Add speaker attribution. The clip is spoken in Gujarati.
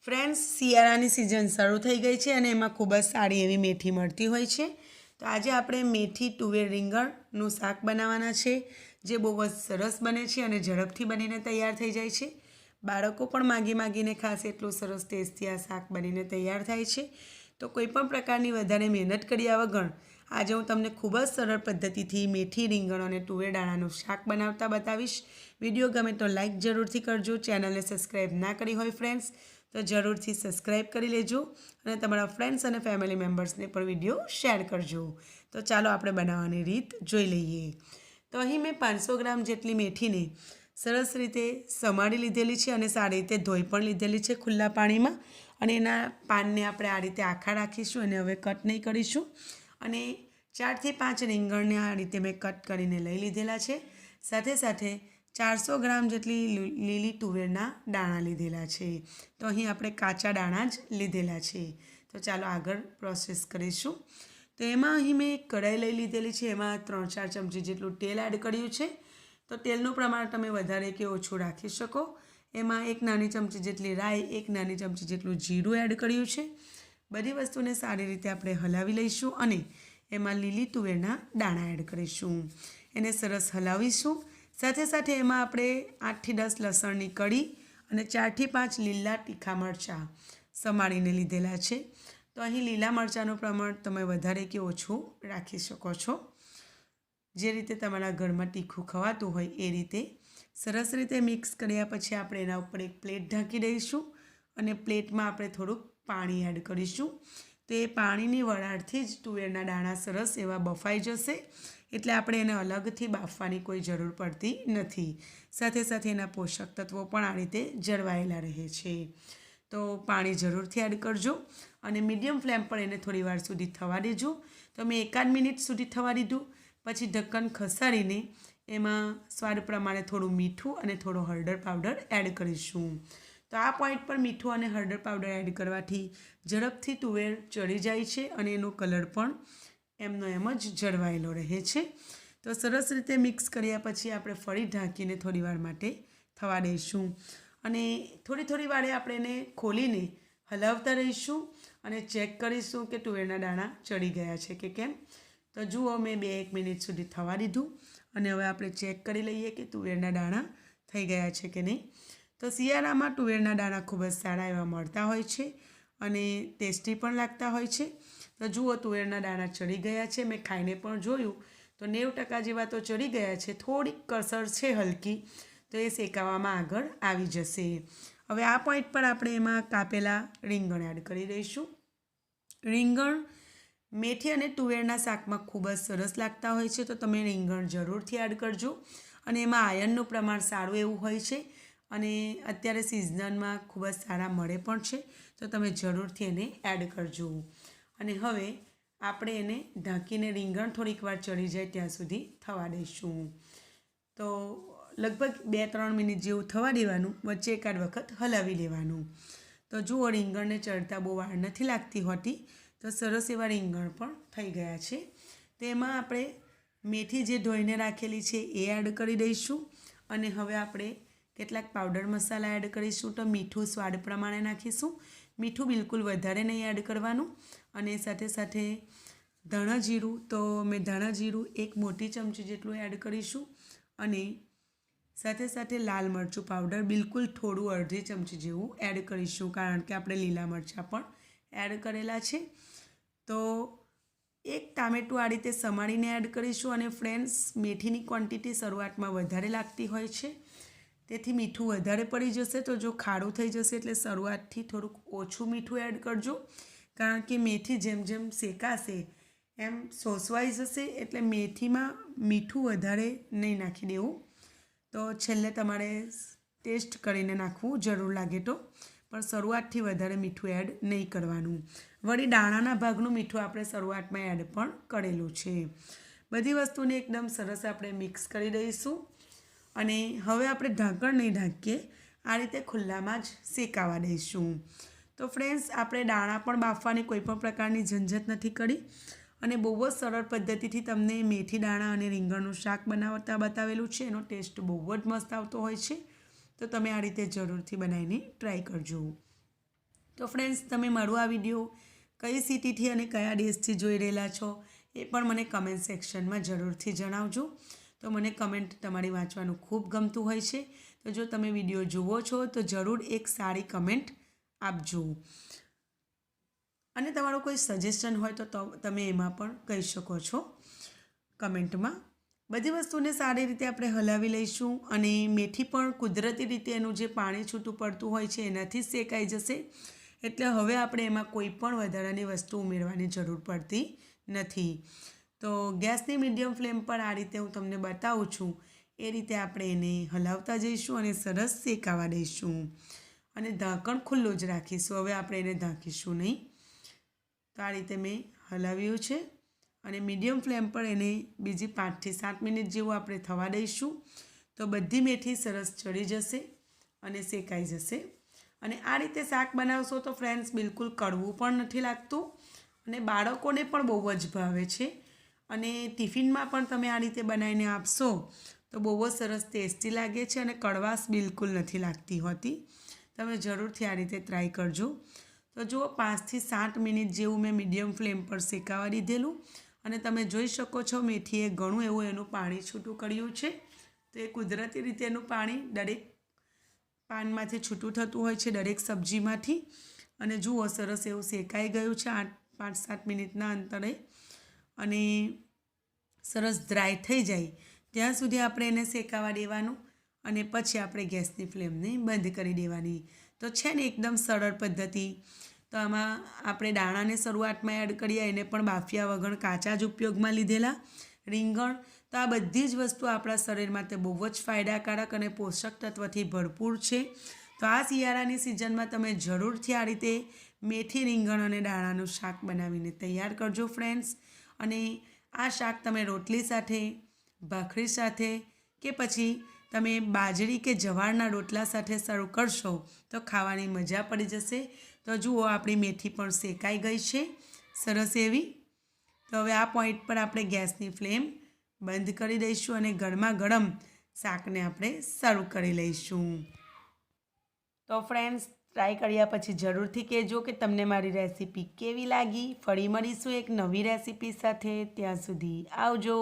Speaker 1: ફ્રેન્ડ્સ, શિયાળાની સિઝન શરૂ થઈ ગઈ છે અને એમાં ખૂબ જ સારી એવી મેથી મળતી હોય છે. તો આજે આપણે મેથી તુવેર રીંગણનું શાક બનાવવાના છે, જે બહુ જ સરસ બને છે અને ઝડપથી બનીને તૈયાર થઈ જાય છે. બાળકો પણ માગીને ખાશે એટલું સરસ ટેસ્ટી આ શાક બનીને તૈયાર થાય છે. તો કોઈપણ પ્રકારની વધારે મહેનત કર્યા વગર આજે હું તમને ખૂબ જ સરળ પદ્ધતિથી મેથી રીંગણ અને તુવેર દાણાનું શાક બનાવતા બતાવીશ. વિડીયો ગમે તો લાઇક જરૂરથી કરજો. ચેનલને સબસ્ક્રાઈબ ના કરી હોય ફ્રેન્ડ્સ તો જરૂરથી સબસ્ક્રાઈબ કરી લેજો અને તમારા ફ્રેન્ડ્સ અને ફેમિલી મેમ્બર્સને પણ વિડીયો શેર કરજો. તો ચાલો આપણે બનાવવાની રીત જોઈ લઈએ. તો અહીં મેં 500 ગ્રામ જેટલી મેથીને સરસ રીતે સમારી લીધેલી છે અને સારી રીતે ધોઈ પણ લીધેલી છે ખુલ્લા પાણીમાં. અને એના પાનને આપણે આ રીતે આખા રાખીશું અને હવે કટ નહીં કરીશું. અને 4 થી 5 રીંગણને આ રીતે મેં કટ કરીને લઈ લીધેલા છે. સાથે સાથે 400 ગ્રામ જેટલી લીલી તુવેરના દાણા લીધેલા છે. તો અહીં આપણે કાચા દાણા જ લીધેલા છે. તો ચાલો આગળ પ્રોસેસ કરીશું. તો એમાં અહીં મેં એક કઢાઈ લઈ લીધેલી છે. એમાં 3-4 ચમચી જેટલું તેલ એડ કર્યું છે. તો તેલનું પ્રમાણ તમે વધારે કે ઓછું રાખી શકો. એમાં 1 નાની ચમચી જેટલી રાઈ, 1 નાની ચમચી જેટલું જીરું એડ કર્યું છે. બધી વસ્તુને સારી રીતે આપણે હલાવી લઈશું અને એમાં લીલી તુવેરના દાણા એડ કરીશું. એને સરસ હલાવીશું. સાથે સાથે એમાં આપણે 8 થી 10 લસણની કળી અને 4 થી 5 લીલા તીખા મરચાં સમારીને લીધેલા છે. તો અહીં લીલા મરચાંનું પ્રમાણ તમે વધારે કે ઓછું રાખી શકો છો. જે રીતે તમારા ઘરમાં તીખું ખવાતું હોય એ રીતે સરસ રીતે મિક્સ કર્યા પછી આપણે એના ઉપર એક પ્લેટ ઢાંકી દઈશું અને પ્લેટમાં આપણે થોડુંક પાણી એડ કરીશું. તો એ પાણીની વરાળથી જ તુવેરના દાણા સરસ એવા બફાઈ જશે. એટલે આપણે એને અલગથી બાફવાની કોઈ જરૂર પડતી નથી. સાથે સાથે એના પોષક તત્વો પણ આ રીતે જળવાયેલા રહે છે. તો પાણી જરૂરથી એડ કરજો અને મીડિયમ ફ્લેમ પર એને થોડી વાર સુધી થવા દેજો. તો મેં 1 મિનિટ સુધી થવા દીધું. પછી ઢક્કન ખસાડીને એમાં સ્વાદ પ્રમાણે થોડું મીઠું અને થોડો હળદર પાવડર એડ કરીશું. તો આ પોઈન્ટ પર મીઠું અને હળદર પાવડર એડ કરવાથી ઝડપથી તુવેર ચડી જાય છે અને એનો કલર પણ એમનો એમ જ જળવાયેલો રહે છે. તો સરસ રીતે મિક્સ કર્યા પછી આપણે ફરી ઢાંકીને થોડીવાર માટે થવા દઈશું અને થોડી વારે આપણે એને ખોલીને હલાવતા રહીશું અને ચેક કરીશું કે તુવેરના દાણા ચડી ગયા છે કે કેમ. તો જુઓ, મેં 2-1 મિનિટ સુધી થવા દીધું અને હવે આપણે ચેક કરી લઈએ કે તુવેરના દાણા થઈ ગયા છે કે નહીં. તો શિયાળામાં તુવેરના દાણા ખૂબ જ સારા એવા મળતા હોય છે અને ટેસ્ટી પણ લાગતા હોય છે. તો જુઓ, તુવેરના દાણા ચડી ગયા છે. મેં ખાઈને પણ જોયું તો 90% જેવા તો ચડી ગયા છે. થોડીક કસર છે હલકી, તો એ શેકાવામાં આગળ આવી જશે. હવે આ પોઈન્ટ પર આપણે એમાં કાપેલા રીંગણ એડ કરી દઈશું. રીંગણ મેથી અને તુવેરના શાકમાં ખૂબ જ સરસ લાગતા હોય છે. તો તમે રીંગણ જરૂરથી એડ કરજો અને એમાં આયર્નનું પ્રમાણ સારું એવું હોય છે અને અત્યારે સિઝનમાં ખૂબ જ સારા મળે પણ છે. તો તમે જરૂરથી એને એડ કરજો. અને હવે આપણે એને ઢાંકીને રીંગણ થોડીક વાર ચડી જાય ત્યાં સુધી થવા દઈશું. તો લગભગ 2-3 મિનિટ જેવું થવા દેવાનું. વચ્ચે એકાદ વખત હલાવી લેવાનું. તો જુઓ, રીંગણને ચડતા બહુ વાર નથી લાગતી હોતી. તો સરસ એવા રીંગણ પણ થઈ ગયા છે. તેમાં આપણે મેથી જે ધોઈને રાખેલી છે એ એડ કરી દઈશું અને હવે આપણે કેટલાક પાવડર મસાલા એડ કરીશું. તો મીઠું સ્વાદ પ્રમાણે નાખીશું. મીઠું બિલકુલ વધારે નહીં એડ કરવાનું. અને સાથે સાથે ધાણા જીરું, તો મેં ધાણા જીરું 1 મોટી ચમચી જેટલું એડ કરીશું અને સાથે સાથે લાલ મરચું પાવડર બિલકુલ થોડું અડધી ચમચી જેવું એડ કરીશું, કારણ કે આપણે લીલા મરચાં પણ એડ કરેલા છે. તો 1 ટામેટું આ રીતે સમારીને એડ કરીશું. અને ફ્રેન્ડ્સ, મેથીની ક્વોન્ટિટી શરૂઆતમાં વધારે લાગતી હોય છે, તેથી મીઠું વધારે પડી જશે. તો જો ખારું થઈ જશે એટલે શરૂઆતથી થોડુંક ઓછું મીઠું એડ કરજો, કારણ કે મેથી જેમ જેમ શેકાશે એમ સોસવાઈ જશે. એટલે મેથીમાં મીઠું વધારે નહીં નાખી દેવું. તો છેલ્લે તમારે ટેસ્ટ કરીને નાખવું જરૂર લાગે તો, પણ શરૂઆતથી વધારે મીઠું એડ નહીં કરવાનું. વળી દાણાના ભાગનું મીઠું આપણે શરૂઆતમાં એડ પણ કરેલું છે. બધી વસ્તુને એકદમ સરસ આપણે મિક્સ કરી દઈશું અને હવે આપણે ઢાંકણ નહીં ઢાંકીએ, આ રીતે ખુલ્લામાં જ શેકાવા દઈશું. તો ફ્રેન્ડ્સ, આપણે દાણા પણ બાફવાની કોઈ પણ પ્રકારની ઝંઝટ નથી કરી અને બહુ જ સરળ પદ્ધતિથી તમને મેથી દાણા અને રીંગણનું શાક બનાવતા બતાવેલું છે. એનો ટેસ્ટ બહુ જ મસ્ત આવતો હોય છે. તો તમે આ રીતે જરૂરથી બનાવીને ટ્રાય કરજો. તો ફ્રેન્ડ્સ, તમે મારો આ વિડીયો કઈ સિટીથી અને કયા દેશથી જોઈ રહેલા છો એ પણ મને કમેન્ટ સેક્શનમાં જરૂરથી જણાવજો. તો મને કમેન્ટ તમારી વાંચવાનું ખૂબ ગમતું હોય છે. તો જો તમે વિડીયો જુઓ છો તો જરૂર એક સારી કમેન્ટ આપજો. અને તમારું કોઈ સજેશન હોય તો તમે એમાં પણ કહી શકો છો કમેન્ટમાં. બધી વસ્તુને સારી રીતે આપણે હલાવી લઈશું અને મેથી પણ કુદરતી રીતે એનું જે પાણી છૂટું પડતું હોય છે એનાથી શેકાઈ જશે. એટલે હવે આપણે એમાં કોઈ પણ વધારાની વસ્તુ ઉમેરવાની જરૂર પડતી નથી. તો ગેસની મીડિયમ ફ્લેમ પર આ રીતે હું તમને બતાવું છું એ રીતે આપણે એને હલાવતા જઈશું અને સરસ શેકાવા દઈશું. અને ઢાંકણ ખુલ્લું જ રાખીશું. હવે આપણે એને ઢાંકીશું નહીં. તો આ રીતે મેં હલાવ્યું છે અને મીડિયમ ફ્લેમ પર એને બીજી 5 થી 7 મિનિટ જેવું આપણે થવા દઈશું. તો બધી મેથી સરસ ચડી જશે અને શેકાઈ જશે. અને આ રીતે શાક બનાવશો તો ફ્રેન્ડ્સ બિલકુલ કડવું પણ નથી લાગતું અને બાળકોને પણ બહુ જ ભાવે છે. અને ટિફિનમાં પણ તમે આ રીતે બનાવીને આપશો તો બહુ જ સરસ ટેસ્ટી લાગે છે અને કડવાશ બિલકુલ નથી લાગતી હોતી. તમે જરૂરથી આ રીતે ટ્રાય કરજો. તો જુઓ 5 થી 7 મિનિટ જેવું મેં મીડિયમ ફ્લેમ પર શેકાવા દીધેલું અને તમે જોઈ શકો છો મેથીએ ઘણું એવું એનું પાણી છૂટું કર્યું છે. તો એ કુદરતી રીતે એનું પાણી દરેક પાનમાંથી છૂટું થતું હોય છે, દરેક સબ્જીમાંથી. અને જુઓ સરસ એવું શેકાઈ ગયું છે 5-7 મિનિટના અંતરે. અને સરસ ડ્રાય થઈ જાય ત્યાં સુધી આપણે એને શેકાવા દેવાનું અને પછી આપણે ગેસની ફ્લેમને બંધ કરી દેવાની. તો છે ને એકદમ સરળ પદ્ધતિ. તો આમાં આપણે દાણાને શરૂઆતમાં એડ કરીએ, એને પણ બાફ્યા વગર કાચા જ ઉપયોગમાં લીધેલા. રીંગણ, તો આ બધી જ વસ્તુ આપણા શરીર માટે બહુ જ ફાયદાકારક અને પોષક તત્વથી ભરપૂર છે. તો આ શિયાળાની સિઝનમાં તમે જરૂરથી આ રીતે મેથી, રીંગણ અને દાણાનું શાક બનાવીને તૈયાર કરજો ફ્રેન્ડ્સ. અને આ શાક તમે રોટલી સાથે, ભાખરી સાથે કે પછી તમે બાજરી કે જવારના રોટલા સાથે સર્વ કરશો તો ખાવાની મજા પડી જશે. તો જુઓ આપણી મેથી પણ શેકાઈ ગઈ છે સરસ એવી. તો હવે આ પોઈન્ટ પર આપણે ગેસની ફ્લેમ બંધ કરી દઈશું અને ગરમા ગરમ શાકને આપણે સર્વ કરી લઈશું. તો ફ્રેન્ડ્સ, ટ્રાય કર્યા પછી જરૂરથી કહેજો કે તમને મારી રેસીપી કેવી લાગી. ફરી મળીશું એક નવી રેસીપી સાથે. ત્યાં સુધી આવજો.